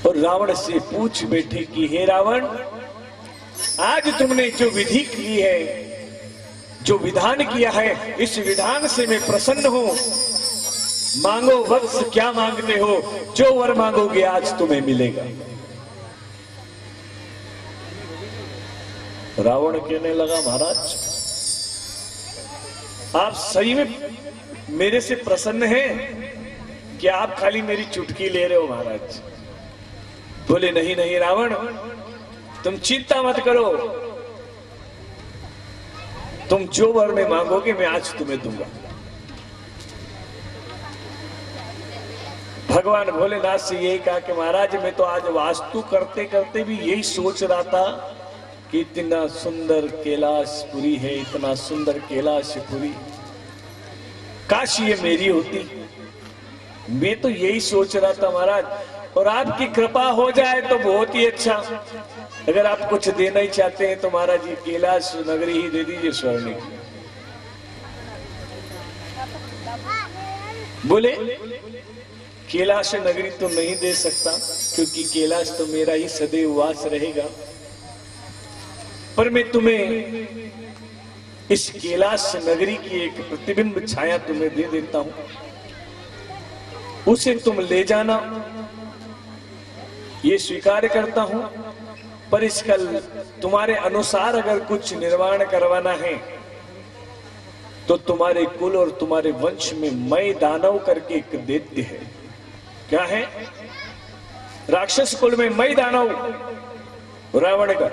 और रावण से पूछ बैठे कि हे रावण, आज तुमने जो विधि की है, जो विधान किया है, इस विधान से मैं प्रसन्न हूं। मांगो वत्स, क्या मांगते हो? जो वर मांगोगे आज तुम्हें मिलेगा। रावण कहने लगा, महाराज आप सही में मेरे से प्रसन्न हैं कि आप खाली मेरी चुटकी ले रहे हो? महाराज बोले, नहीं नहीं रावण, तुम चिंता मत करो, तुम जो वर में मांगोगे मैं आज तुम्हें दूंगा। भगवान भोलेनाथ से यही कहा कि महाराज मैं तो आज वास्तु करते करते भी यही सोच रहा था कि इतना सुंदर कैलाशपुरी है, इतना सुंदर कैलाशपुरी, काश ये मेरी होती। मैं तो यही सोच रहा था महाराज, और आपकी कृपा हो जाए तो बहुत ही अच्छा। अगर आप कुछ देना ही चाहते हैं तो महाराज ये कैलाश नगरी ही दे दीजिए स्वर्ण की। बोले, कैलाश नगरी तो नहीं दे सकता क्योंकि कैलाश तो मेरा ही सदैव वास रहेगा, पर मैं तुम्हें इस कैलाश नगरी की एक प्रतिबिंब छाया तुम्हें दे देता हूं, उसे तुम ले जाना, ये स्वीकार करता हूं। पर इसका तुम्हारे अनुसार अगर कुछ निर्माण करवाना है तो तुम्हारे कुल और तुम्हारे वंश में मय दानव करके एक दैत्य है। क्या है? राक्षस कुल में मय दानव रावण का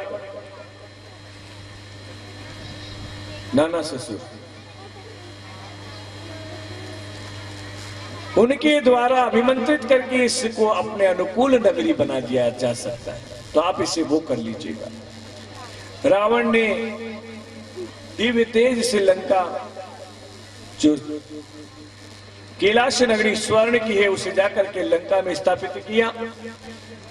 नाना ससुर, उनके द्वारा अभिमंत्रित करके इसको अपने अनुकूल नगरी बना दिया जा सकता है, तो आप इसे वो कर लीजिएगा। रावण ने दिव्य तेज से लंका, जो कैलाश नगरी स्वर्ण की है, उसे जाकर के लंका में स्थापित किया,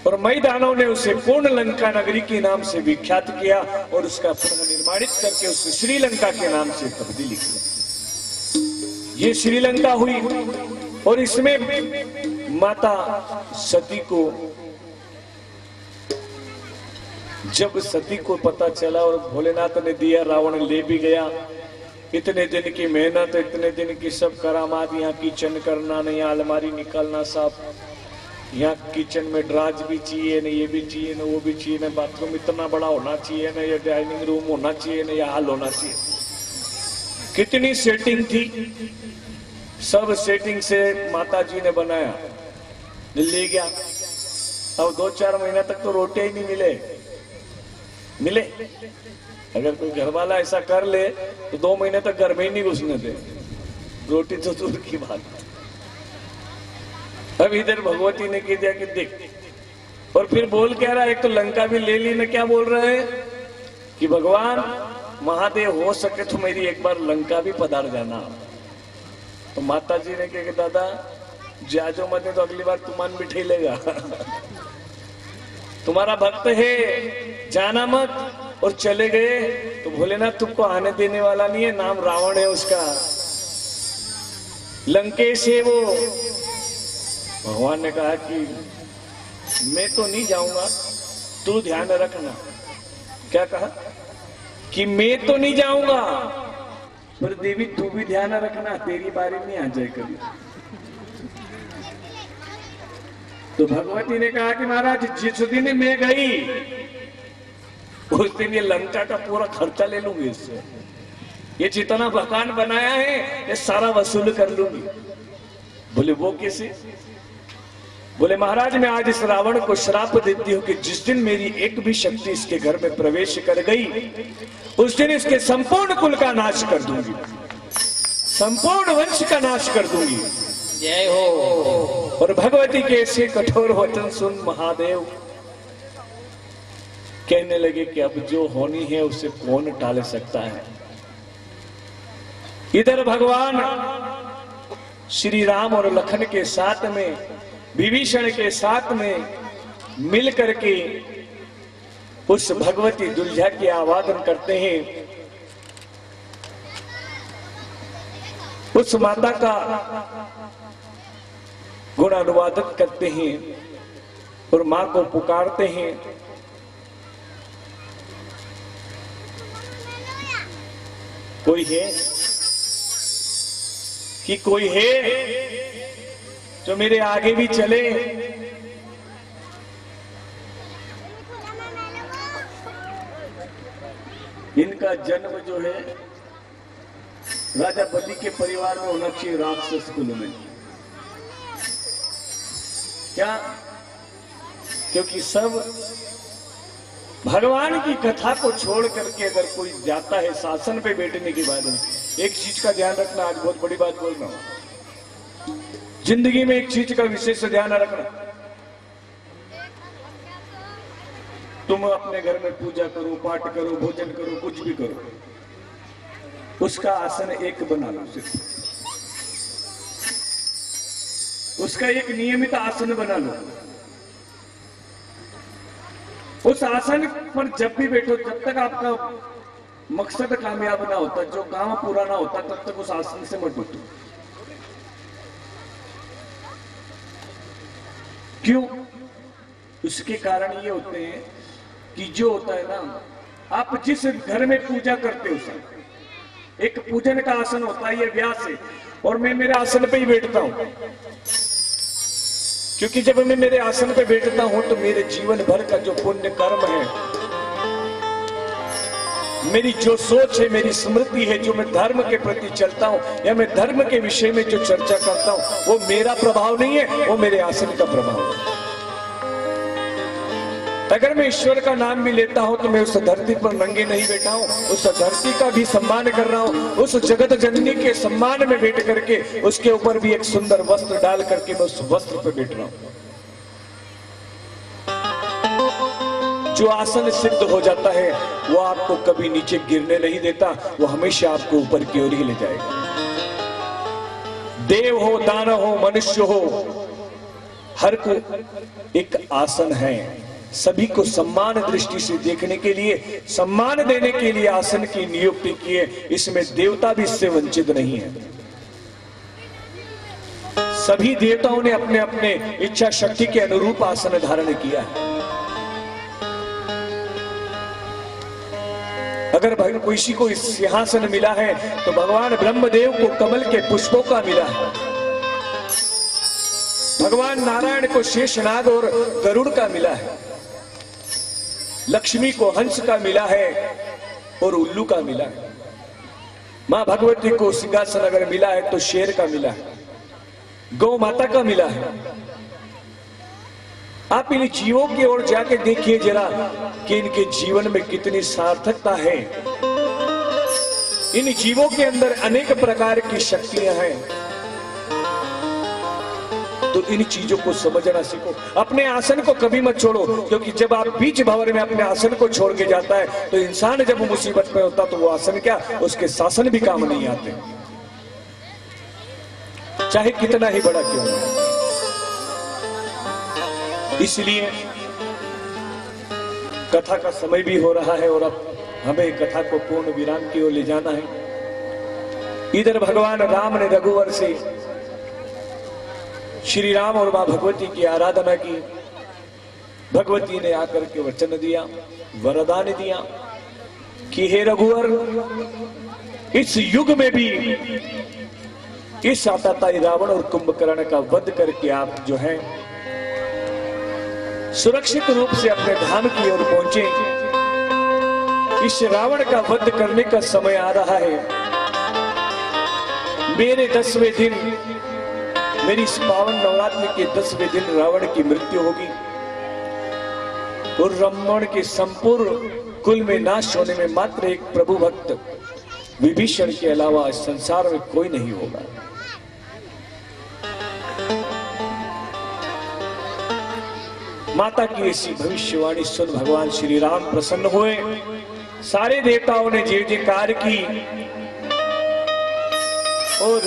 और मई दानव ने उसे पूर्ण लंका नगरी के नाम से विख्यात किया और उसका पुनर्निर्माणित करके उसे श्रीलंका के नाम से तब्दीली किया। ये श्रीलंका हुई, और इसमें माता सती को, जब सती को पता चला और भोलेनाथ ने दिया, रावण ले भी गया। इतने दिन की मेहनत, इतने दिन की सब करामात, यहाँ किचन करना नहीं, अलमारी निकालना साफ, यहाँ किचन में ड्राज भी चाहिए ना, ये भी चाहिए ना, वो भी चाहिए ना, बाथरूम इतना बड़ा होना चाहिए ना, ये डाइनिंग रूम होना चाहिए ना, यह हाल होना चाहिए। कितनी सेटिंग थी, सब सेटिंग से माता जी ने बनाया, ले गया। अब 2-4 महीना तक तो रोटी ही नहीं मिले। अगर कोई घर वाला ऐसा कर ले तो 2 महीने तक घर में ही नहीं घुसने दे, रोटी तो दूर की बात। अब इधर भगवती ने कह दिया कि देख, और फिर बोल क्या रहा है, एक तो लंका भी ले ली, मैं क्या बोल रहे हैं कि भगवान महादेव हो सके तो मेरी एक बार लंका भी पधार जाना। तो माता जी ने कहा कि दादा जाजो मत, तो अगली बार तुमान बिठे लेगा तुम्हारा भक्त है, जाना मत। और चले गए तो भोलेनाथ तुमको आने देने वाला नहीं है, नाम रावण है उसका, लंकेश है वो। भगवान ने कहा कि मैं तो नहीं जाऊंगा, तू ध्यान रखना। क्या कहा? कि मैं तो नहीं जाऊंगा, पर देवी तू भी ध्यान रखना, तेरी बारी नहीं आ जाए कभी। तो भगवती ने कहा कि महाराज जिस दिन मैं गई उस दिन ये लंका का पूरा खर्चा ले लूंगी इससे, ये जितना मकान बनाया है ये सारा वसूल कर लूंगी। बोले वो कैसे? बोले महाराज मैं आज इस रावण को श्राप देती हूँ कि जिस दिन मेरी एक भी शक्ति इसके घर में प्रवेश कर गई उस दिन इसके संपूर्ण कुल का नाश कर दूंगी, संपूर्ण वंश का नाश कर दूंगी। जय हो। और भगवती के ऐसे कठोर वचन सुन महादेव कहने लगे कि अब जो होनी है उसे कौन टाल सकता है। इधर भगवान श्री राम और लखन के साथ में, विभीषण के साथ में मिल करके उस भगवती दुल्हा की आवाहन करते हैं, उस माता का गुण अनुवादन करते हैं। और मां को पुकारते हैं, कोई है कि कोई है जो मेरे आगे भी चले। इनका जन्म जो है राजा बलि के परिवार में होना चाहिए, राक्षस कुल में। क्या? क्योंकि सब भगवान की कथा को छोड़ करके अगर कोई जाता है शासन पे बैठने के बाद, एक चीज का ध्यान रखना, आज बहुत बड़ी बात बोल रहा हूं, जिंदगी में एक चीज का विशेष ध्यान रखना, तुम अपने घर में पूजा करो, पाठ करो, भोजन करो, कुछ भी करो, उसका आसन एक बना लो, सिर्फ उसका एक नियमित आसन बना लो। उस आसन पर जब भी बैठो, जब तक आपका मकसद कामयाब ना होता, जो काम पूरा ना होता, तब तक उस आसन से मत उठो। क्यों? उसके कारण ये होते हैं कि जो होता है ना, आप जिस घर में पूजा करते हो, सब एक पूजन का आसन होता है, ये व्यास है, और मैं मेरे आसन पे ही बैठता हूं। क्योंकि जब मैं मेरे आसन पे बैठता हूं तो मेरे जीवन भर का जो पुण्य कर्म है, मेरी जो सोच है, मेरी स्मृति है, जो मैं धर्म के प्रति चलता हूं या मैं धर्म के विषय में जो चर्चा करता हूं, वो मेरा प्रभाव नहीं है, वो मेरे आसन का प्रभाव है। अगर मैं ईश्वर का नाम भी लेता हूं तो मैं उस धरती पर नंगे नहीं बैठा हूं, उस धरती का भी सम्मान कर रहा हूं, उस जगत जननी के सम्मान में बैठ करके उसके ऊपर भी एक सुंदर वस्त्र डाल करके मैं उस वस्त्र पर बैठ रहा हूं। जो आसन सिद्ध हो जाता है वो आपको कभी नीचे गिरने नहीं देता, वो हमेशा आपको ऊपर की ओर ही ले जाएगा। देव हो, दानव हो, मनुष्य हो, हर को एक आसन है। सभी को सम्मान दृष्टि से देखने के लिए, सम्मान देने के लिए आसन की नियुक्ति की है। इसमें देवता भी इससे वंचित नहीं है। सभी देवताओं ने अपने अपने इच्छा शक्ति के अनुरूप आसन धारण किया है। अगर किसी को सिंहासन मिला है तो भगवान ब्रह्मदेव को कमल के पुष्पों का मिला है, भगवान नारायण को शेषनाग और गरुड़ का मिला है, लक्ष्मी को हंस का मिला है और उल्लू का मिला है, मां भगवती को सिंहासन अगर मिला है तो शेर का मिला है, गौ माता का मिला है। आप इन जीवों की ओर जाके देखिए जरा कि इनके जीवन में कितनी सार्थकता है। इन जीवों के अंदर अनेक प्रकार की शक्तियां हैं। तो इन चीजों को समझना सीखो। अपने आसन को कभी मत छोड़ो, क्योंकि जब आप बीच भंवर में अपने आसन को छोड़ के जाता है तो इंसान जब मुसीबत में होता तो वो आसन क्या, उसके शासन भी काम नहीं आते, चाहे कितना ही बड़ा क्यों हो। इसलिए कथा का समय भी हो रहा है और अब हमें कथा को पूर्ण विराम की ओर ले जाना है। इधर भगवान राम ने रघुवर से श्री राम और मां भगवती की आराधना की। भगवती ने आकर के वचन दिया, वरदान दिया कि हे रघुवर, इस युग में भी इस आतताई रावण और कुंभकर्ण का वध करके आप जो है सुरक्षित रूप से अपने धाम की ओर पहुंचे। इस रावण का वध करने का समय आ रहा है। मेरे 10वें दिन, मेरी इस पावन नवरात्रि के 10वें दिन रावण की मृत्यु होगी और रावण के संपूर्ण कुल में नाश होने में मात्र एक प्रभु भक्त विभीषण के अलावा इस संसार में कोई नहीं होगा। माता की ऐसी भविष्यवाणी सुन भगवान श्री राम प्रसन्न हुए। सारे देवताओं ने जय जयकार की और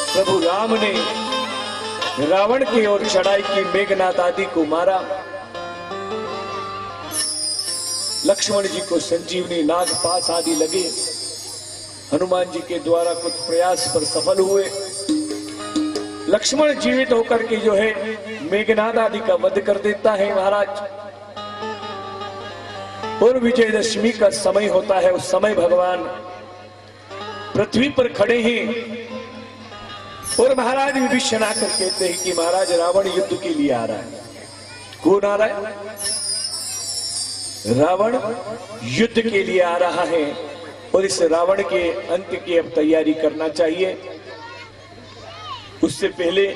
प्रभु राम ने रावण की ओर चढ़ाई की, मेघनाद आदि को मारा। लक्ष्मण जी को संजीवनी नाग पास आदि लगे। हनुमान जी के द्वारा कुछ प्रयास पर सफल हुए। लक्ष्मण जीवित होकर के जो है मेघनाद आदि का वध कर देता है महाराज। और विजयदशमी का समय होता है। उस समय भगवान पृथ्वी पर खड़े हैं और महाराज विभीषण आकर कहते हैं कि महाराज रावण युद्ध के लिए आ रहा है। कौन आ रहा है? रावण युद्ध के लिए आ रहा है और इस रावण के अंत की अब तैयारी करना चाहिए। उससे पहले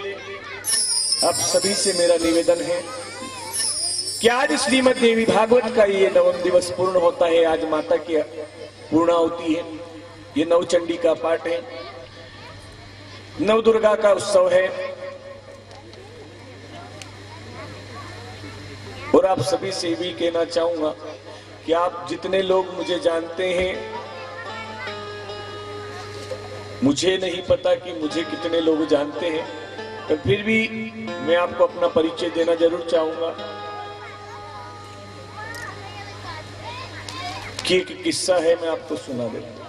आप सभी से मेरा निवेदन है कि आज श्रीमद् देवी भागवत का ये 9वां दिवस पूर्ण होता है। आज माता की पूर्णाहुति है। ये नवचंडी का पाठ है, नवदुर्गा का उत्सव है। और आप सभी से भी कहना चाहूंगा कि आप जितने लोग मुझे जानते हैं, मुझे नहीं पता कि मुझे कितने लोग जानते हैं, पर फिर भी मैं आपको अपना परिचय देना जरूर चाहूंगा कि एक किस्सा है, मैं आपको सुना देता हूं।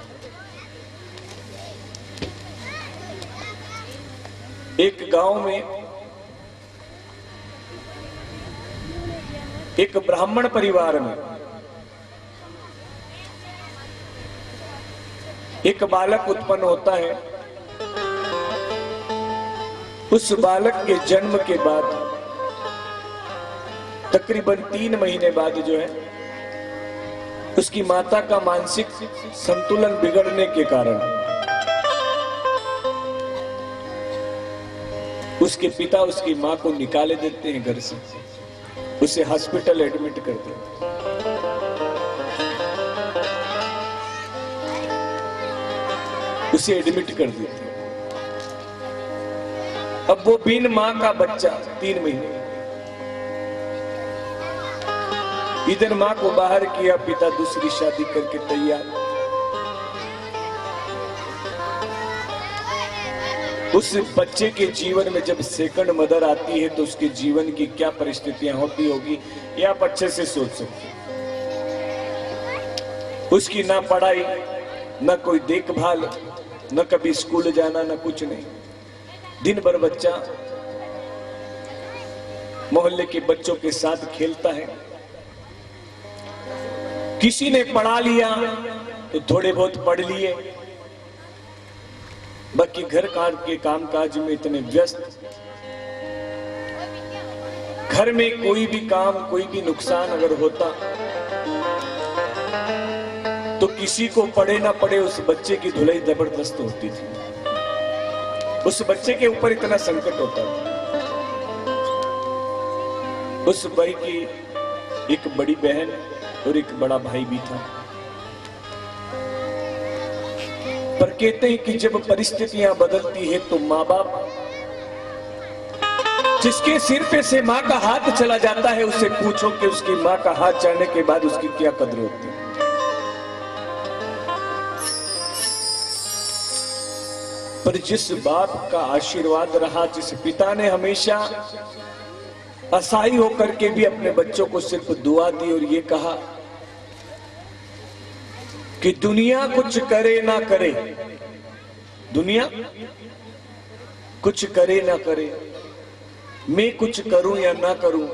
एक गांव में एक ब्राह्मण परिवार में एक बालक उत्पन्न होता है। उस बालक के जन्म के बाद तकरीबन 3 महीने बाद जो है, उसकी माता का मानसिक संतुलन बिगड़ने के कारण उसके पिता उसकी मां को निकाले देते हैं घर से, उसे हॉस्पिटल एडमिट कर देते हैं। उसे एडमिट कर देते हैं। अब वो बिन मां का बच्चा 3 महीने, इधर मां को बाहर किया, पिता दूसरी शादी करके तैयार। उस बच्चे के जीवन में जब सेकंड मदर आती है तो उसके जीवन की क्या परिस्थितियां होती होगी, ये आप अच्छे से सोच सकते हैं। उसकी ना पढ़ाई, ना कोई देखभाल, न कभी स्कूल जाना, न कुछ नहीं। दिन भर बच्चा मोहल्ले के बच्चों के साथ खेलता है। किसी ने पढ़ा लिया तो थोड़े बहुत पढ़ लिए, बाकी घर के कामकाज में इतने व्यस्त, घर में कोई भी काम, कोई भी नुकसान अगर होता तो किसी को पढ़े ना पढ़े उस बच्चे की धुलाई जबरदस्त होती थी। उस बच्चे के ऊपर इतना संकट होता था। उस भाई की एक बड़ी बहन और एक बड़ा भाई भी था। पर कहते हैं कि जब परिस्थितियां बदलती है तो माँ बाप, जिसके सिर पे से माँ का हाथ चला जाता है, उससे पूछो कि उसकी माँ का हाथ जाने के बाद उसकी क्या कदर होती है। पर जिस बाप का आशीर्वाद रहा, जिस पिता ने हमेशा असहाय होकर के भी अपने बच्चों को सिर्फ दुआ दी और ये कहा कि दुनिया कुछ करे ना करे, दुनिया कुछ करे ना करे, मैं कुछ करूं या ना करूं,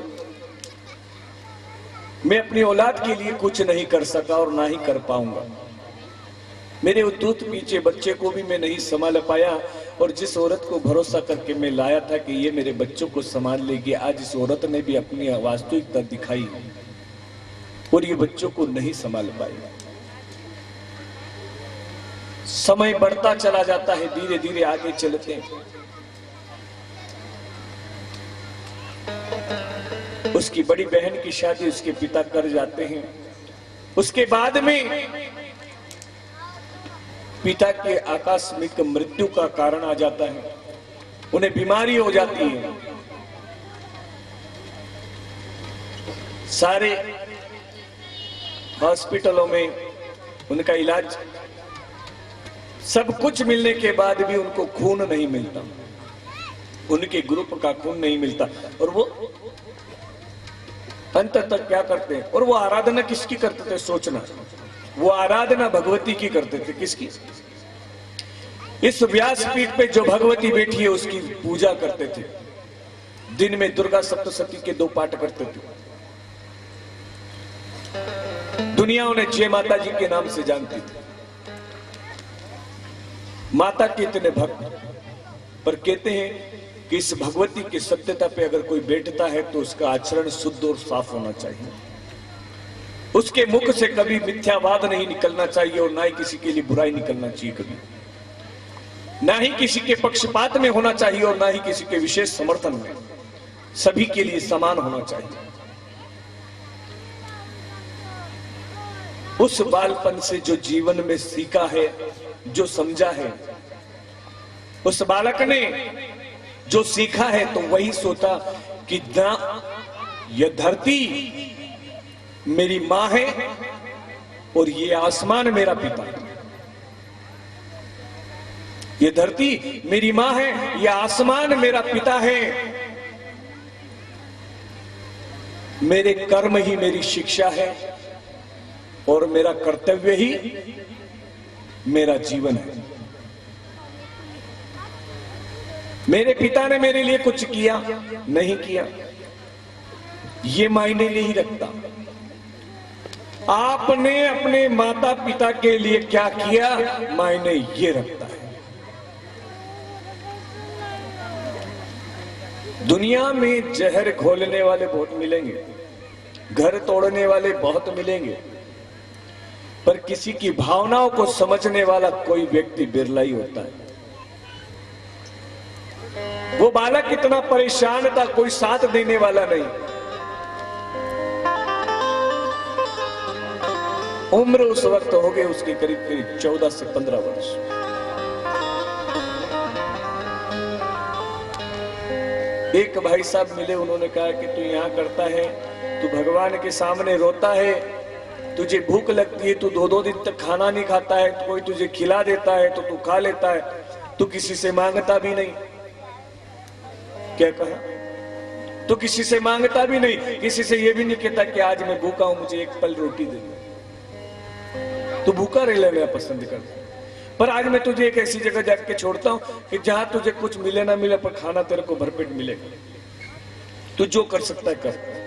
मैं अपनी औलाद के लिए कुछ नहीं कर सका और ना ही कर पाऊंगा। मेरे उद्दूत पीछे बच्चे को भी मैं नहीं संभाल पाया, और जिस औरत को भरोसा करके मैं लाया था कि ये मेरे बच्चों को संभाल लेगी, आज इस औरत ने भी अपनी वास्तविकता दिखाई और ये बच्चों को नहीं संभाल पाई। समय बढ़ता चला जाता है, धीरे धीरे आगे चलते हैं। उसकी बड़ी बहन की शादी उसके पिता कर जाते हैं। उसके बाद में पिता के आकस्मिक मृत्यु का कारण आ जाता है, उन्हें बीमारी हो जाती है। सारे हॉस्पिटलों में उनका इलाज, सब कुछ मिलने के बाद भी उनको खून नहीं मिलता, उनके ग्रुप का खून नहीं मिलता। और वो अंत तक क्या करते हैं, और वो आराधना किसकी करते थे, सोचना, वो आराधना भगवती की करते थे। किसकी? इस व्यासपीठ पे जो भगवती बैठी है उसकी पूजा करते थे। दिन में दुर्गा सप्तशती के 2 पाठ करते थे। दुनिया उन्हें जय माता जी के नाम से जानती थी। माता के इतने भक्त, पर कहते हैं कि इस भगवती की सत्यता पे अगर कोई बैठता है तो उसका आचरण शुद्ध और साफ होना चाहिए। उसके मुख से कभी मिथ्यावाद नहीं निकलना चाहिए और ना ही किसी के लिए बुराई निकलना चाहिए कभी, ना ही किसी के पक्षपात में होना चाहिए और ना ही किसी के विशेष समर्थन में। सभी के लिए समान होना चाहिए। उस बालपन से जो जीवन में सीखा है, जो समझा है, उस बालक ने जो सीखा है तो वही सोचा कि यह धरती मेरी मां है और ये आसमान मेरा पिता है। ये धरती मेरी मां है, यह आसमान मेरा पिता है। मेरे कर्म ही मेरी शिक्षा है और मेरा कर्तव्य ही मेरा जीवन है। मेरे पिता ने मेरे लिए कुछ किया नहीं किया, ये मायने नहीं रखता। आपने अपने माता पिता के लिए क्या किया, मायने ये रखता है। दुनिया में जहर घोलने वाले बहुत मिलेंगे, घर तोड़ने वाले बहुत मिलेंगे, पर किसी की भावनाओं को समझने वाला कोई व्यक्ति बिरला ही होता है। वो बालक इतना परेशान था, कोई साथ देने वाला नहीं। उम्र उस वक्त हो गई उसकी करीब करीब 14 से 15 वर्ष। एक भाई साहब मिले, उन्होंने कहा कि तू यहां करता है, तू भगवान के सामने रोता है, तुझे भूख लगती है, तू 2-2 दिन तक खाना नहीं खाता है, तो कोई तुझे खिला देता है तो तू खा लेता है, तू किसी से मांगता भी नहीं। क्या कहा? तो किसी से मांगता भी नहीं, किसी से यह भी नहीं कहता कि आज मैं भूखा हूं, मुझे एक पल रोटी दे दो। तू भूखा रह लेना पसंद करता, पर आज मैं तुझे एक ऐसी जगह जाके छोड़ता हूं कि जहां तुझे कुछ मिले ना मिले पर खाना तेरे को भरपेट मिलेगा। तू जो कर सकता है कर।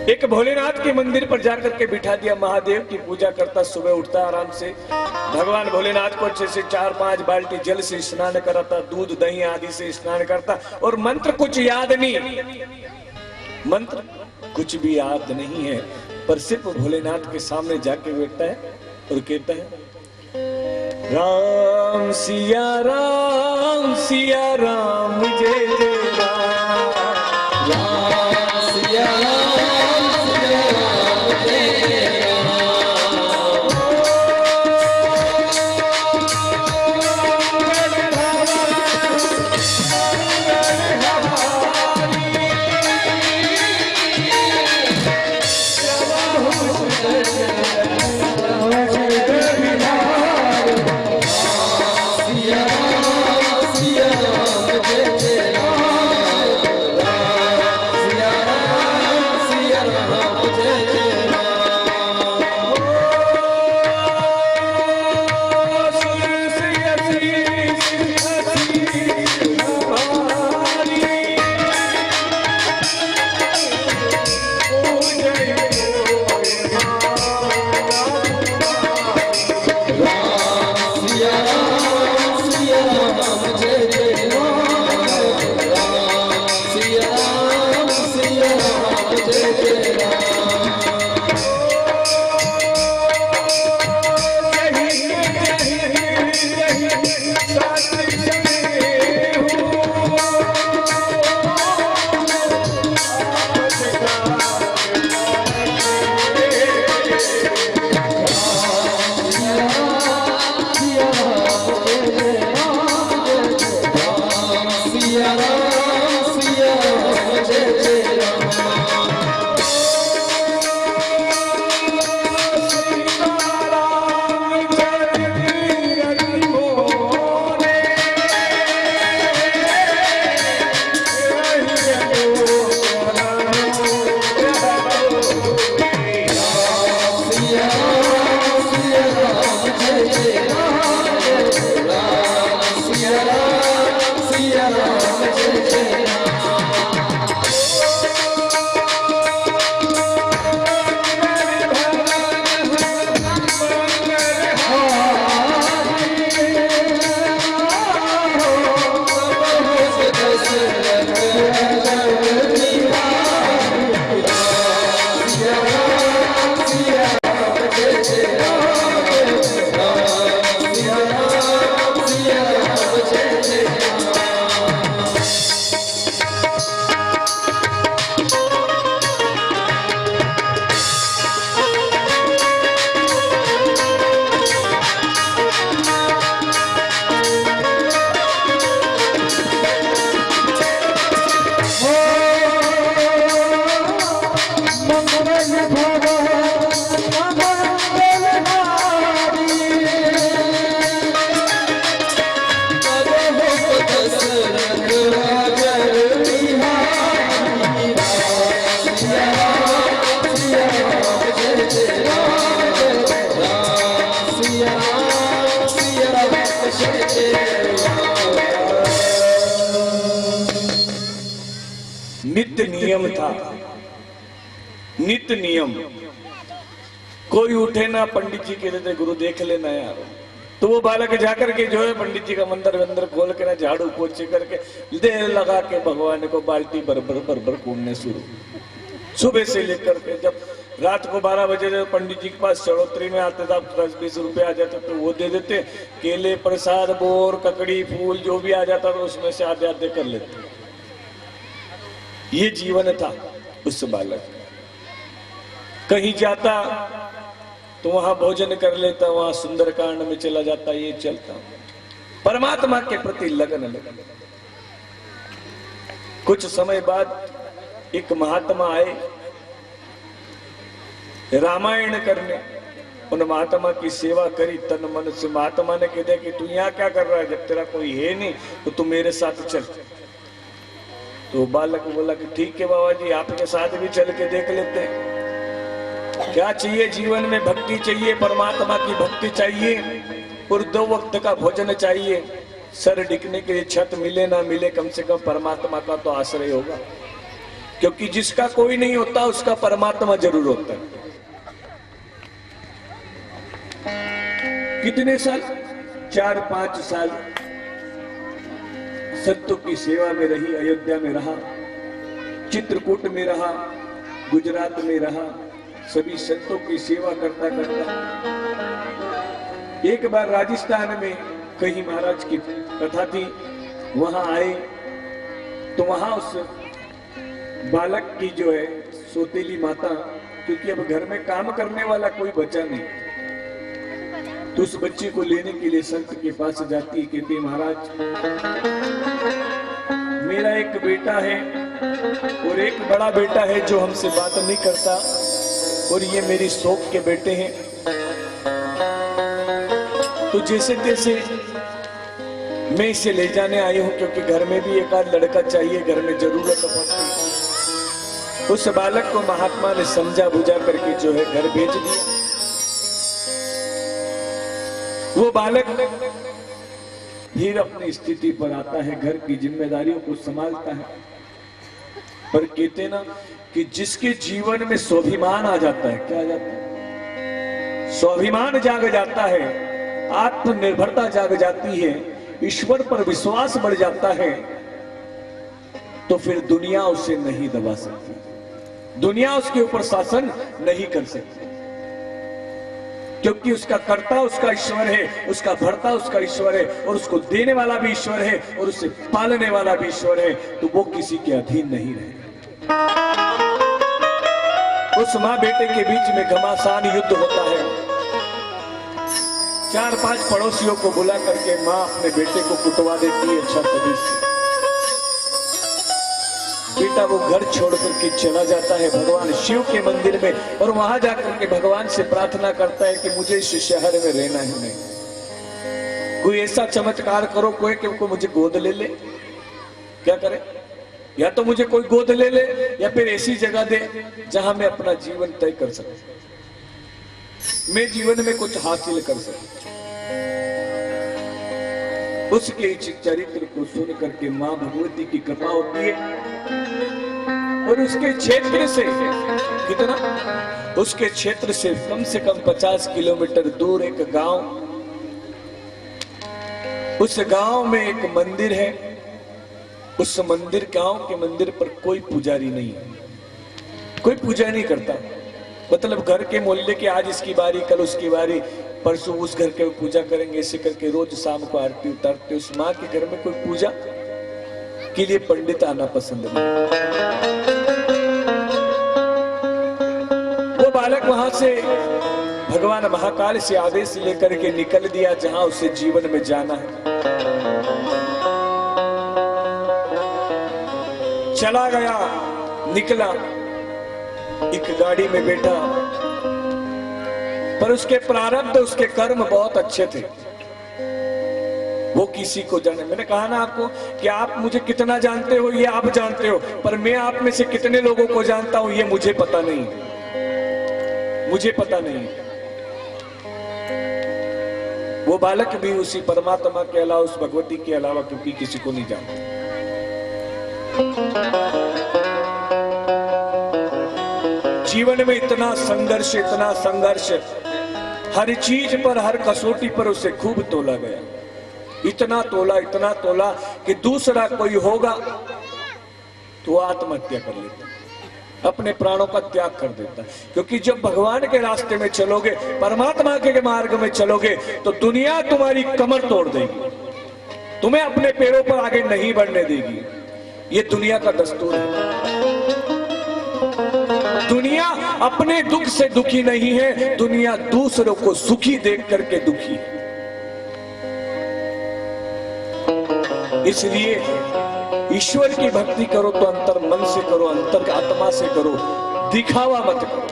एक भोलेनाथ के मंदिर पर जाकर के बिठा दिया, महादेव की पूजा करता, सुबह उठता आराम से, भगवान भोलेनाथ को अच्छे से 4-5 बाल्टी जल से स्नान कराता, दूध दही आदि से स्नान करता, और मंत्र कुछ याद नहीं, मंत्र कुछ भी याद नहीं है, पर सिर्फ भोलेनाथ के सामने जाके बैठता है और कहता है राम सिया राम जय जय राम, राम सिया सिया राम नित्य नियम था, नित्य नियम। कोई उठे ना, पंडित जी कहते थे गुरु देख लेना यार, तो वो बालक जाकर के जो है पंडित जी का मंदिर वंदर खोल के ना झाड़ू पोछे करके देर लगा के भगवान को बाल्टी भर कूदने शुरू। सुबह से लेकर के जब रात को 12 बजे जब पंडित जी के पास चढ़ोतरी में आते थे, 10-20 रुपए आ जाते तो वो दे देते। केले प्रसाद बोर ककड़ी फूल जो भी आ जाता था उसमें से आधे आधे कर लेते। ये जीवन था उस बालक। कहीं जाता तो वहां भोजन कर लेता, वहां सुंदरकांड में चला जाता, ये चलता। परमात्मा के प्रति लगन लगन। कुछ समय बाद एक महात्मा आए रामायण करने, उन महात्मा की सेवा करी तन मन से। महात्मा ने कह दिया कि तू यहाँ क्या कर रहा है, जब तेरा कोई है नहीं तो तू मेरे साथ चल। तो बालक बोला कि ठीक है बाबा जी, आपके साथ भी चल के देख लेते हैं। क्या चाहिए जीवन में? भक्ति चाहिए, परमात्मा की भक्ति चाहिए, और 2 वक्त का भोजन चाहिए। सर टिकने के लिए छत मिले ना मिले, कम से कम परमात्मा का तो आश्रय होगा, क्योंकि जिसका कोई नहीं होता उसका परमात्मा जरूर होता है। कितने साल? 4-5 साल संतों की सेवा में रही। अयोध्या में रहा, चित्रकूट में रहा, गुजरात में रहा, सभी संतों की सेवा करता करता एक बार राजस्थान में कहीं महाराज की कथा थी, वहां आए तो वहां उस बालक की जो है सौतेली माता, क्योंकि अब घर में काम करने वाला कोई बचा नहीं, तो उस बच्चे को लेने के लिए संत के पास जाती है। कहती महाराज मेरा एक बेटा है और एक बड़ा बेटा है जो हमसे बात नहीं करता, और ये मेरी शौक के बेटे हैं, तो जैसे तैसे मैं इसे ले जाने आई हूं, क्योंकि घर में भी एक आध लड़का चाहिए, घर में जरूरत पड़ती। उस बालक को महात्मा ने समझा बुझा करके जो है घर भेज दिया। वो बालक फिर अपनी स्थिति पर आता है, घर की जिम्मेदारियों को संभालता है। पर कहते ना कि जिसके जीवन में स्वाभिमान आ जाता है, क्या आ जाता है? स्वाभिमान जाग जाता है, आत्मनिर्भरता जाग जाती है, ईश्वर पर विश्वास बढ़ जाता है, तो फिर दुनिया उसे नहीं दबा सकती, दुनिया उसके ऊपर शासन नहीं कर सकती, क्योंकि उसका कर्ता उसका ईश्वर है, उसका भरता उसका ईश्वर है, और उसको देने वाला भी ईश्वर है, और उसे पालने वाला भी ईश्वर है, तो वो किसी के अधीन नहीं रहे। उस माँ बेटे के बीच में घमासान युद्ध होता है। 4-5 पड़ोसियों को बुला करके माँ अपने बेटे को कुटवा देती है अच्छा तरीके से। बेटा वो घर छोड़ करके चला जाता है भगवान शिव के मंदिर में, और वहां जाकर के भगवान से प्रार्थना करता है कि मुझे इस शहर में रहना ही नहीं, कोई ऐसा चमत्कार करो कोई कि को मुझे गोद ले ले। क्या करे? या तो मुझे कोई गोद ले ले, या फिर ऐसी जगह दे जहां मैं अपना जीवन तय कर सकूं, मैं जीवन में कुछ हासिल कर सकूं। उसके चरित्र को सुन करके मां भगवती की कृपा होती है, और उसके क्षेत्र से कितना, उसके क्षेत्र से कम 50 किलोमीटर दूर एक गांव, उस गांव में एक मंदिर है। उस मंदिर, गांव के मंदिर पर कोई पुजारी नहीं है, कोई पूजा नहीं करता। मतलब घर के मोहल्ले के आज इसकी बारी, कल उसकी बारी, परसों उस घर के पूजा करेंगे, ऐसे करके रोज शाम को आरती उतारते। उस माँ के घर में कोई पूजा के लिए पंडित आना पसंद नहीं। वो बालक वहां से भगवान महाकाल से आदेश लेकर के निकल दिया जहां उसे जीवन में जाना है। चला गया, निकला, एक गाड़ी में बैठा, पर उसके प्रारब्ध, उसके कर्म बहुत अच्छे थे, वो किसी को जाने। मैंने कहा ना आपको कि आप मुझे कितना जानते हो ये आप जानते हो, पर मैं आप में से कितने लोगों को जानता हूं ये मुझे पता नहीं, मुझे पता नहीं। वो बालक भी उसी परमात्मा के अलावा, उस भगवती के अलावा क्योंकि किसी को नहीं जानता। जीवन में इतना संघर्ष, हर चीज पर, हर कसौटी पर उसे खूब तोला गया। इतना तोला कि दूसरा कोई होगा तो आत्महत्या कर लेता, अपने प्राणों का त्याग कर देता। क्योंकि जब भगवान के रास्ते में चलोगे, परमात्मा के मार्ग में चलोगे, तो दुनिया तुम्हारी कमर तोड़ देगी, तुम्हें अपने पैरों पर आगे नहीं बढ़ने देगी। ये दुनिया का दस्तूर है। दुनिया अपने दुख से दुखी नहीं है, दुनिया दूसरों को सुखी देख करके दुखी है। इसलिए ईश्वर की भक्ति करो तो अंतर मन से करो, अंतर आत्मा से करो, दिखावा मत करो।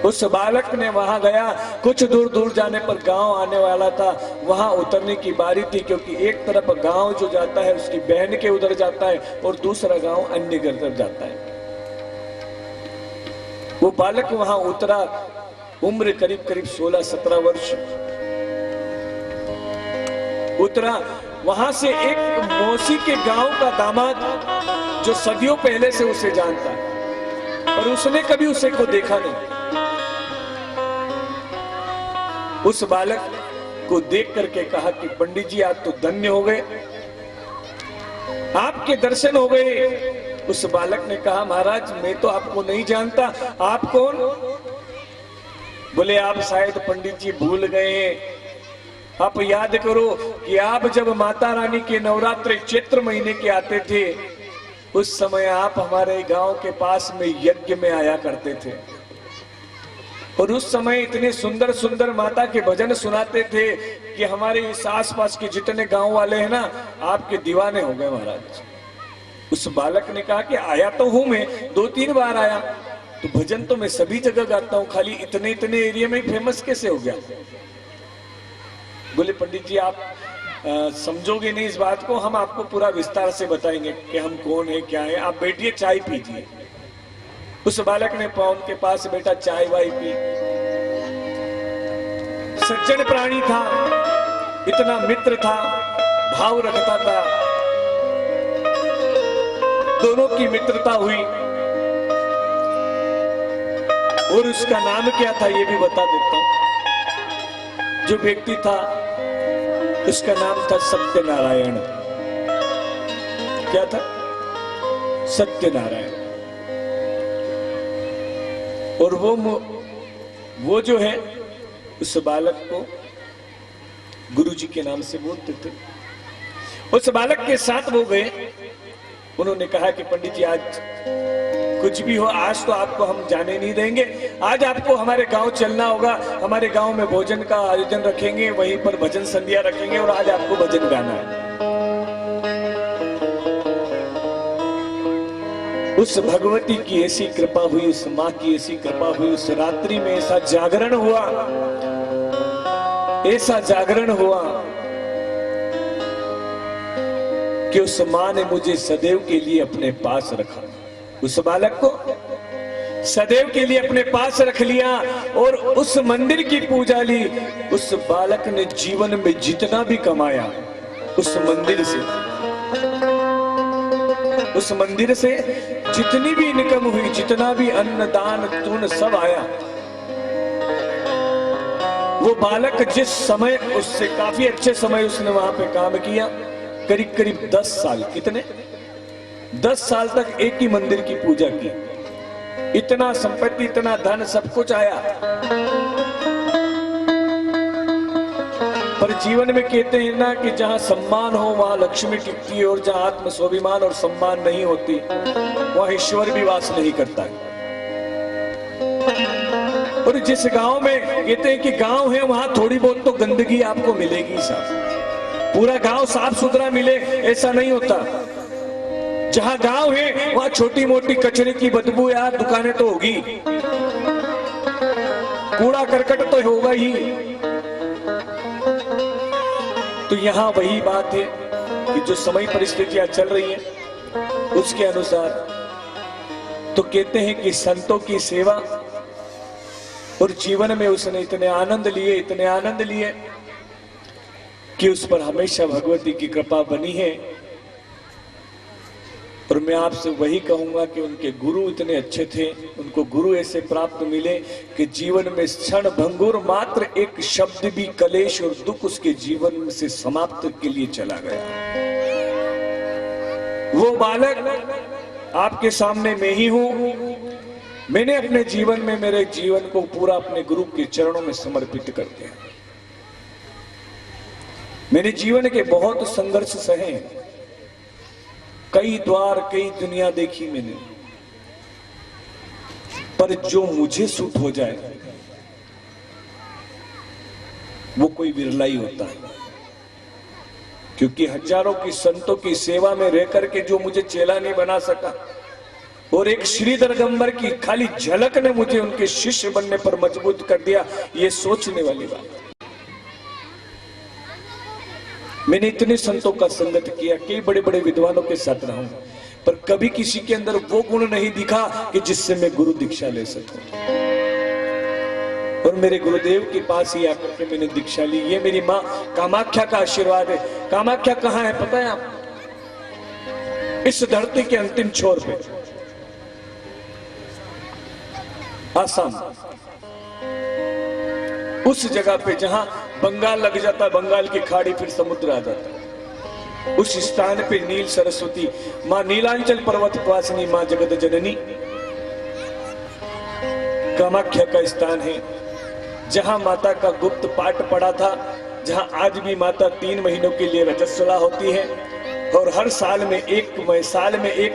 उस बालक ने वहां गया, कुछ दूर जाने पर गांव आने वाला था, वहां उतरने की बारी थी। क्योंकि एक तरफ गांव जो जाता है उसकी बहन के उधर जाता है और दूसरा गांव अन्य घर तरफ जाता है। वो बालक वहां उतरा, उम्र करीब 16-17 वर्ष उतरा। वहां से एक मौसी के गांव का दामाद, जो सदियों पहले से उसे जानता है, पर उसने कभी उसे को देखा नहीं। उस बालक को देख करके कहा कि पंडित जी आप तो धन्य हो गए, आपके दर्शन हो गए। उस बालक ने कहा महाराज मैं तो आपको नहीं जानता, आप कौन? बोले आप शायद पंडित जी भूल गए हैं। आप याद करो कि आप जब माता रानी के नवरात्रि चैत्र महीने के आते थे, उस समय आप हमारे गांव के पास में यज्ञ में आया करते थे, और उस समय इतने सुंदर सुंदर माता के भजन सुनाते थे कि हमारे इस आसपास के जितने गांव वाले हैं ना, आपके दीवाने हो गए महाराज। उस बालक ने कहा कि आया तो हूं मैं, 2-3 बार आया, तो भजन तो मैं सभी जगह गाता हूं, खाली इतने एरिया में फेमस कैसे हो गया? बोले पंडित जी आप समझोगे नहीं इस बात को, हम आपको पूरा विस्तार से बताएंगे कि हम कौन है क्या है, आप बैठिए चाय पीजिए। उस बालक ने पवन के पास बैठा, चाय वाय पी। सज्जन प्राणी था, इतना मित्र था, भाव रखता था, दोनों की मित्रता हुई। और उसका नाम क्या था ये भी बता देता हूं। जो व्यक्ति था उसका नाम था सत्यनारायण। क्या था? सत्यनारायण। और वो जो है उस बालक को गुरुजी के नाम से बोलते थे। उस बालक के साथ वो गए, उन्होंने कहा कि पंडित जी आज कुछ भी हो, आज तो आपको हम जाने नहीं देंगे, आज आपको हमारे गांव चलना होगा, हमारे गांव में भोजन का आयोजन रखेंगे, वहीं पर भजन संध्या रखेंगे और आज आपको भजन गाना है। उस भगवती की ऐसी कृपा हुई, उस माँ की ऐसी कृपा हुई, उस रात्रि में ऐसा जागरण हुआ, ऐसा जागरण हुआ कि उस माँ ने मुझे सदैव के लिए अपने पास रखा। उस बालक को सदैव के लिए अपने पास रख लिया और उस मंदिर की पूजा ली। उस बालक ने जीवन में जितना भी कमाया उस मंदिर से जितनी भी इनकम हुई, जितना भी अन्न दान तून सब आया, वो बालक जिस समय, उससे काफी अच्छे समय उसने वहां पे काम किया, करीब करीब 10 साल। कितने? 10 साल तक एक ही मंदिर की पूजा की। इतना संपत्ति, इतना धन, सब कुछ आया, पर जीवन में कहते हैं ना कि जहां सम्मान हो वहां लक्ष्मी टिकती है, और जहां आत्म स्वाभिमान और सम्मान नहीं होती वहां ईश्वर भी वास नहीं करता है। और जिस गांव में कहते हैं कि गांव है, वहां थोड़ी बहुत तो गंदगी आपको मिलेगी, साहब पूरा गांव साफ सुथरा मिले ऐसा नहीं होता। जहां गांव है वहां छोटी मोटी कचरे की बदबू, यार दुकानें तो होगी, कूड़ा करकट तो होगा ही। तो यहां वही बात है कि जो समय परिस्थितियां चल रही हैं उसके अनुसार तो कहते हैं कि संतों की सेवा, और जीवन में उसने इतने आनंद लिए कि उस पर हमेशा भगवती की कृपा बनी है। और मैं आपसे वही कहूंगा कि उनके गुरु इतने अच्छे थे, उनको गुरु ऐसे प्राप्त मिले कि जीवन में क्षण भंगुर मात्र एक शब्द भी कलेश और दुख उसके जीवन से समाप्त के लिए चला गया। वो बालक आपके सामने मैं ही हूं। मैंने अपने जीवन में मेरे जीवन को पूरा अपने गुरु के चरणों में समर्पित कर दिया। मेरे जीवन के बहुत संघर्ष सहे, कई द्वार कई दुनिया देखी मैंने, पर जो मुझे सूट हो जाए वो कोई विरला ही होता है। क्योंकि हजारों की संतों की सेवा में रह करके जो मुझे चेला नहीं बना सका, और एक श्रीधर गंबर की खाली झलक ने मुझे उनके शिष्य बनने पर मजबूत कर दिया, ये सोचने वाली बात। मैंने इतने संतों का संगत किया, कई बड़े बड़े विद्वानों के साथ रहा हूं, पर कभी किसी के अंदर वो गुण नहीं दिखा कि जिससे मैं गुरु दीक्षा ले सकूं। और मेरे गुरुदेव के पास ही आकर के मैंने दीक्षा ली। ये मेरी मां कामाख्या का आशीर्वाद है। कामाख्या कहां है पता है आप? इस धरती के अंतिम छोर पे, आसाम, उस जगह पे जहां बंगाल लग जाता है, बंगाल की खाड़ी, फिर समुद्र आ जाता है, उस स्थान पे नील सरस्वती मां नीलांचल पर्वत वासिनी मां जगत जननी कामाख्या का स्थान है, जहां माता का गुप्त पाठ पड़ा था, जहां आज भी माता 3 महीनों के लिए रजस्वला होती है। और हर साल में एक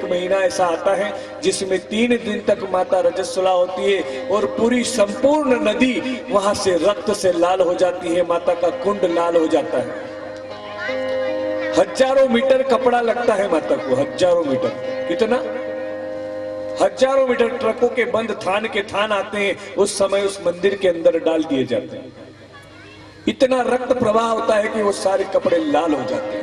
महीना ऐसा आता है जिसमें 3 दिन तक माता रजस्वला होती है, और पूरी संपूर्ण नदी वहां से रक्त से लाल हो जाती है, माता का कुंड लाल हो जाता है। हजारों मीटर कपड़ा लगता है माता को, हजारों मीटर, कितना? हजारों मीटर ट्रकों के बंद थान के थान आते हैं, उस समय उस मंदिर के अंदर डाल दिए जाते हैं। इतना रक्त प्रवाह होता है कि वो सारे कपड़े लाल हो जाते हैं।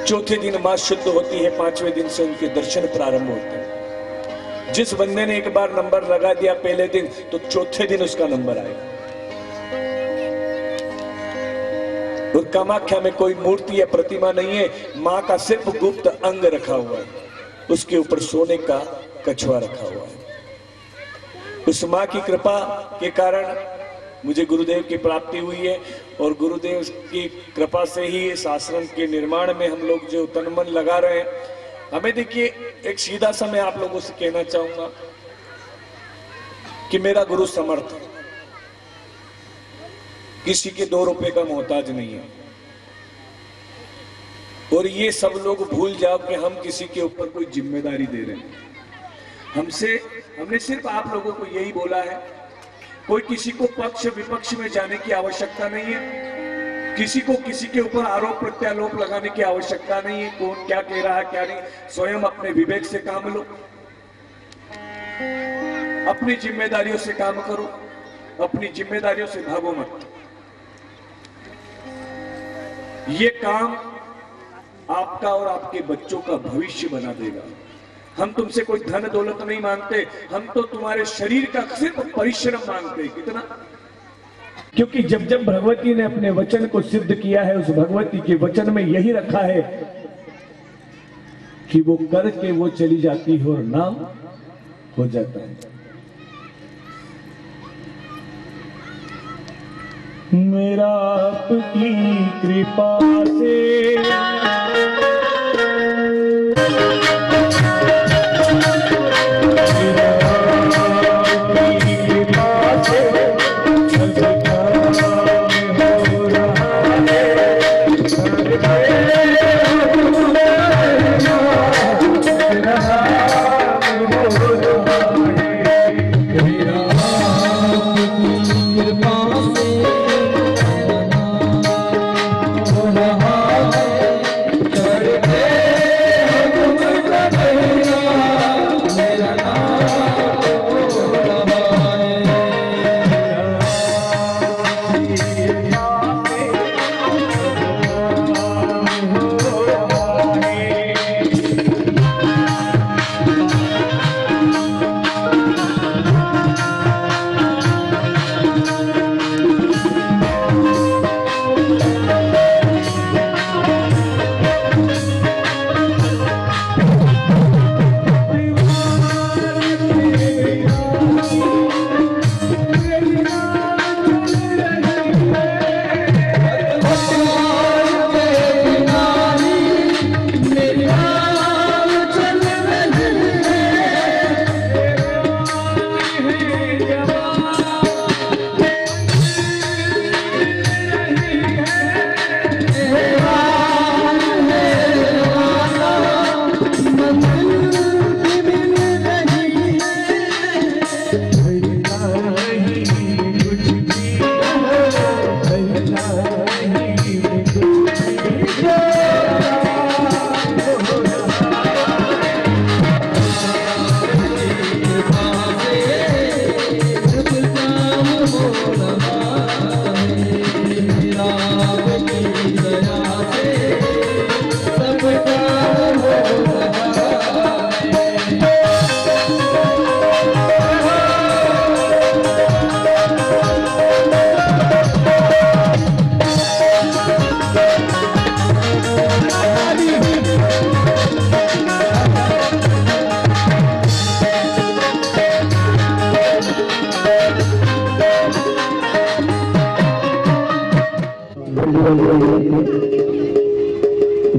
चौथे दिन मां शुद्ध होती है, 5वें दिन से उनके दर्शन प्रारंभ होते हैं। जिस बंदे ने एक बार नंबर लगा दिया पहले दिन, तो चौथे दिन उसका नंबर आएगा। और कामाख्या में कोई मूर्ति या प्रतिमा नहीं है, मां का सिर्फ गुप्त अंग रखा हुआ है, उसके ऊपर सोने का कछुआ रखा हुआ है। उस मां की कृपा के कारण मुझे गुरुदेव की प्राप्ति हुई है, और गुरुदेव की कृपा से ही इस आश्रम के निर्माण में हम लोग जो तन मन लगा रहे हैं। हमें देखिए, एक सीधा सा मैं आप लोगों से कहना चाहूंगा कि मेरा गुरु समर्थ है, किसी के 2 रुपए का मोहताज नहीं है। और ये सब लोग भूल जाओ कि हम किसी के ऊपर कोई जिम्मेदारी दे रहे हैं। हमने सिर्फ आप लोगों को यही बोला है, कोई किसी को पक्ष विपक्ष में जाने की आवश्यकता नहीं है, किसी को किसी के ऊपर आरोप प्रत्यारोप लगाने की आवश्यकता नहीं है। कौन क्या कह रहा है क्या नहीं, स्वयं अपने विवेक से काम लो, अपनी जिम्मेदारियों से काम करो, अपनी जिम्मेदारियों से भागो मत। ये काम आपका और आपके बच्चों का भविष्य बना देगा। हम तुमसे कोई धन दौलत नहीं मांगते, हम तो तुम्हारे शरीर का सिर्फ परिश्रम मांगते। कितना? क्योंकि जब जब भगवती ने अपने वचन को सिद्ध किया है, उस भगवती के वचन में यही रखा है कि वो करके वो चली जाती है और नाम हो जाता है। मेरा आपकी कृपा से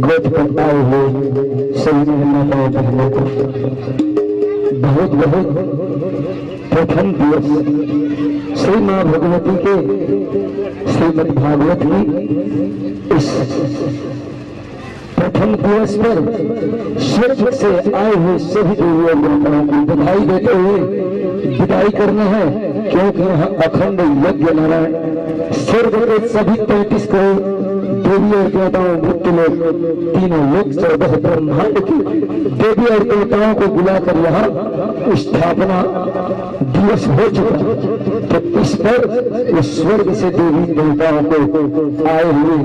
गोद पर आए हुए सभी माताओं बहनों को बहुत बहुत प्रथम दिवस श्री माँ भगवती के श्रीमद् भागवत की इस प्रथम दिवस पर स्वर्ग से आए हुए सभी देवियों देवताओं को बधाई देते हुए विदाई करना है, क्योंकि यहाँ अखंड यज्ञ नारायण स्वर्ग के सभी 33 करोड़ देवी और देवताओं मृत्यु लोग तीनों लोग 14 ब्रह्मांड की देवी और देवताओं को बुलाकर यहाँ स्थापना दिवस हो चुका। तो इस पर उस स्वर्ग से देवी देवताओं को आए हुए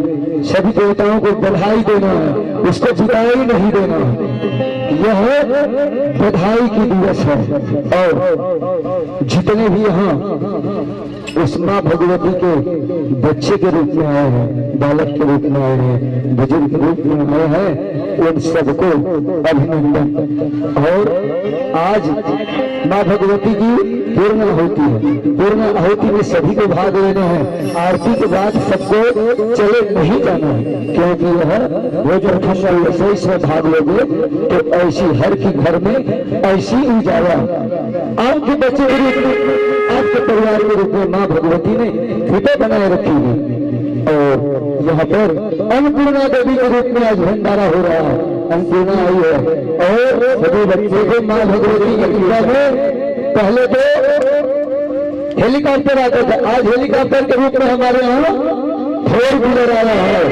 सभी देवताओं को बधाई देना है, उसको विदाई नहीं देना है। यह बधाई की दिवस है और जितने भी यहाँ उस माँ भगवती के बच्चे के रूप में आए हैं, बालक के रूप में आए हैं, बुजुर्ग के रूप में आए हैं, उन सबको अभिनंदन। और आज माँ भगवती की पूर्ण आहुति है, पूर्ण आहुति में सभी को भाग लेना है। आरती के बाद सबको चले नहीं जाना है, क्योंकि यह भोजन रसोई से भाग लोगे तो ऐसी हर की घर में ऐसी उजाला आपके बच्चे के रूप में, आपके परिवार के रूप में माँ भगवती ने कृपा बनाए रखी है। और यहाँ पर अन्नपूर्णा देवी के रूप में आज भंडारा हो रहा है, अन्नपूर्णा आई है और सभी बच्चे को माँ भगवती की कृपा में पहले तो हेलीकॉप्टर आता था, आज हेलीकॉप्टर के रूप में हमारे यहाँ 4 व्हीलर आया है।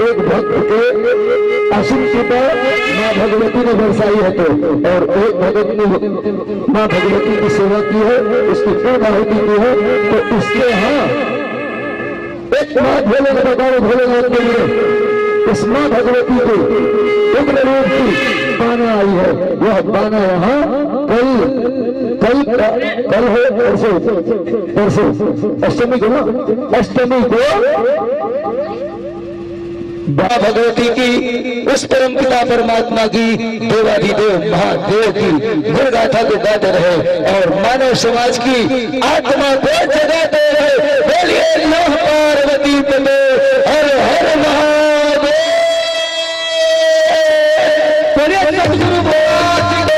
एक भक्त के असीम कृपा माँ भगवती ने बरसाई है तो, और एक भक्त ने माँ भगवती की सेवा की है, उसकी पूर्ण आहुति की है, तो इसके यहाँ एक माँ भोलेनाथ के लिए इस माँ भगवती के उग्र रूप की बाना आई है। वह बाना यहाँ कल है, परसों अष्टमी को ना, अष्टमी को माँ भगवती की उस परम पिता परमात्मा की देवाधिदेव महादेव की गुणगाथा को गाते रहे और मानव समाज की आत्मा को जगाते रहे। बोलिए नमः पार्वती पते, हर हर महादेव। बोलिए सतगुरु भगवान की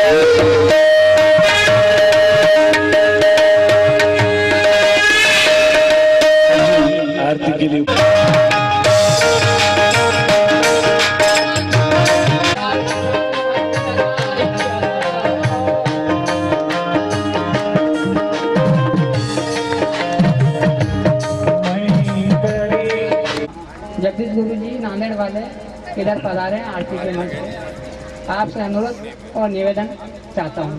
आरती के लिए जगदीश गुरु जी नांदेड़ वाले इधर पधारे हैं आरती के मंच पे। आपसे अनुरोध और निवेदन चाहता हूँ।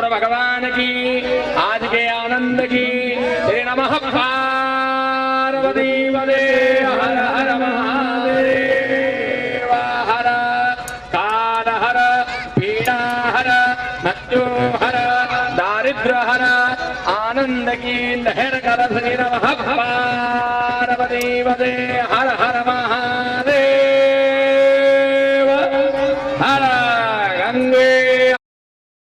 सतगुरु भगवान की आज के आनंद की श्री नमः पार्वती पदे हर हर महादेव हर काल हर पीड़ा हर मृत्यु हर दारिद्र हर आनंद की लहर कर श्री नमः पार्वती पदे हर हर महादेव हर गंगे